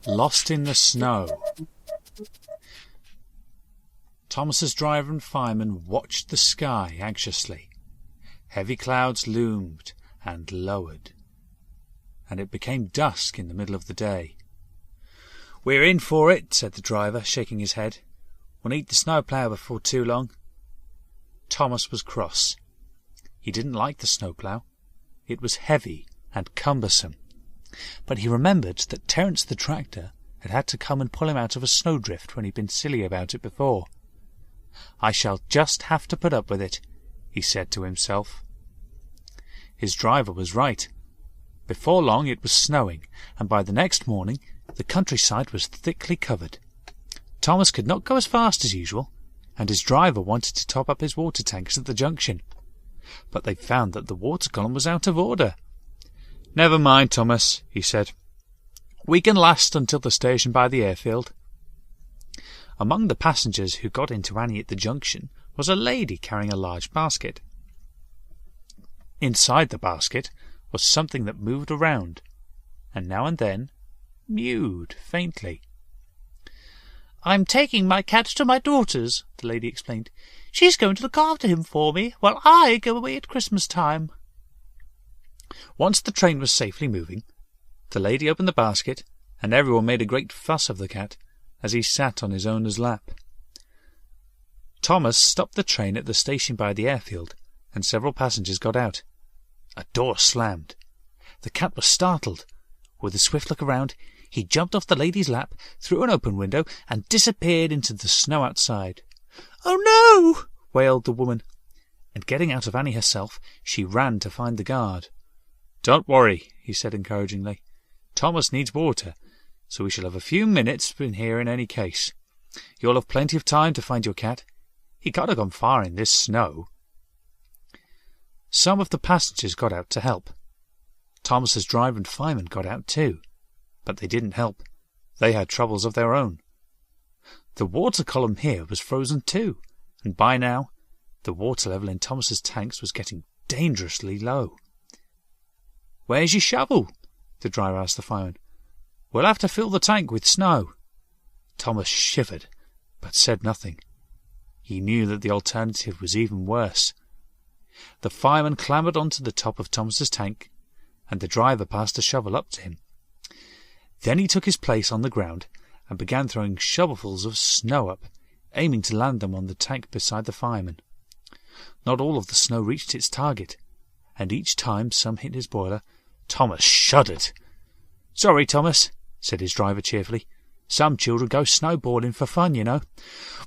Lost in the snow. Thomas's driver and fireman watched the sky anxiously. Heavy clouds loomed and lowered, and it became dusk in the middle of the day. "We're in for it," said the driver, shaking his head. "We'll need the snowplough before too long." Thomas was cross. He didn't like the snowplough. It was heavy and cumbersome. But he remembered that Terence the tractor had to come and pull him out of a snowdrift when he'd been silly about it before. "I shall just have to put up with it," he said to himself. His driver was right. Before long it was snowing, and by the next morning the countryside was thickly covered. Thomas could not go as fast as usual, and his driver wanted to top up his water tanks at the junction. But they found that the water column was out of order. "Never mind, Thomas," he said. "We can last until the station by the airfield." Among the passengers who got into Annie at the junction was a lady carrying a large basket. Inside the basket was something that moved around, and now and then mewed faintly. "I'm taking my cat to my daughter's," the lady explained. "She's going to look after him for me while I go away at Christmas time." Once the train was safely moving, the lady opened the basket, and everyone made a great fuss of the cat as he sat on his owner's lap. Thomas stopped the train at the station by the airfield, and several passengers got out. A door slammed. The cat was startled. With a swift look around, he jumped off the lady's lap, through an open window, and disappeared into the snow outside. "Oh, no!" wailed the woman, and getting out of Annie herself, she ran to find the guard. "Don't worry," he said encouragingly. "Thomas needs water, so we shall have a few minutes in here in any case. You'll have plenty of time to find your cat. He can't have gone far in this snow." Some of the passengers got out to help. Thomas's driver and fireman got out too, but they didn't help. They had troubles of their own. The water column here was frozen too, and by now the water level in Thomas's tanks was getting dangerously low. "Where's your shovel?" the driver asked the fireman. "We'll have to fill the tank with snow." Thomas shivered, but said nothing. He knew that the alternative was even worse. The fireman clambered onto the top of Thomas's tank, and the driver passed a shovel up to him. Then he took his place on the ground and began throwing shovelfuls of snow up, aiming to land them on the tank beside the fireman. Not all of the snow reached its target, and each time some hit his boiler, Thomas shuddered. "Sorry, Thomas," said his driver cheerfully. "Some children go snowballing for fun, you know."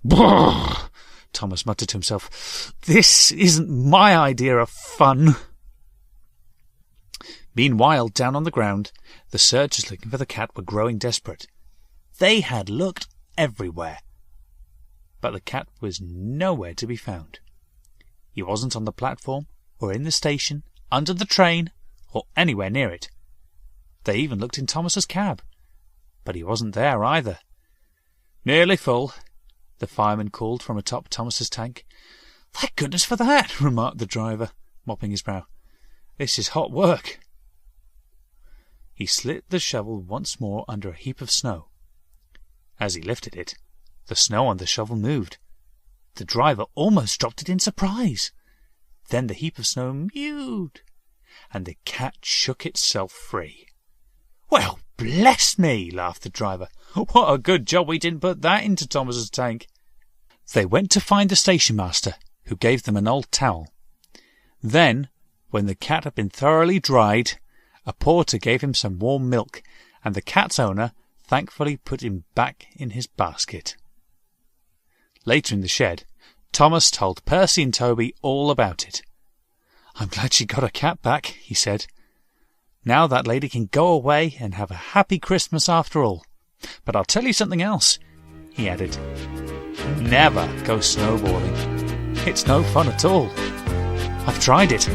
"Brrr!" Thomas muttered to himself. "This isn't my idea of fun." Meanwhile, down on the ground, the searchers looking for the cat were growing desperate. They had looked everywhere, but the cat was nowhere to be found. He wasn't on the platform, or in the station, under the train, or anywhere near it. They even looked in Thomas's cab, but he wasn't there either. "Nearly full," the fireman called from atop Thomas's tank. "Thank goodness for that," remarked the driver, mopping his brow. "This is hot work." He slid the shovel once more under a heap of snow. As he lifted it, the snow on the shovel moved. The driver almost dropped it in surprise. Then the heap of snow mewed, and the cat shook itself free. "Well, bless me," laughed the driver. "What a good job we didn't put that into Thomas's tank." They went to find the station master, who gave them an old towel. Then, when the cat had been thoroughly dried, a porter gave him some warm milk, and the cat's owner thankfully put him back in his basket. Later in the shed, Thomas told Percy and Toby all about it. "I'm glad she got her cat back," he said. "Now that lady can go away and have a happy Christmas after all. But I'll tell you something else," he added. "Never go snowballing. It's no fun at all. I've tried it,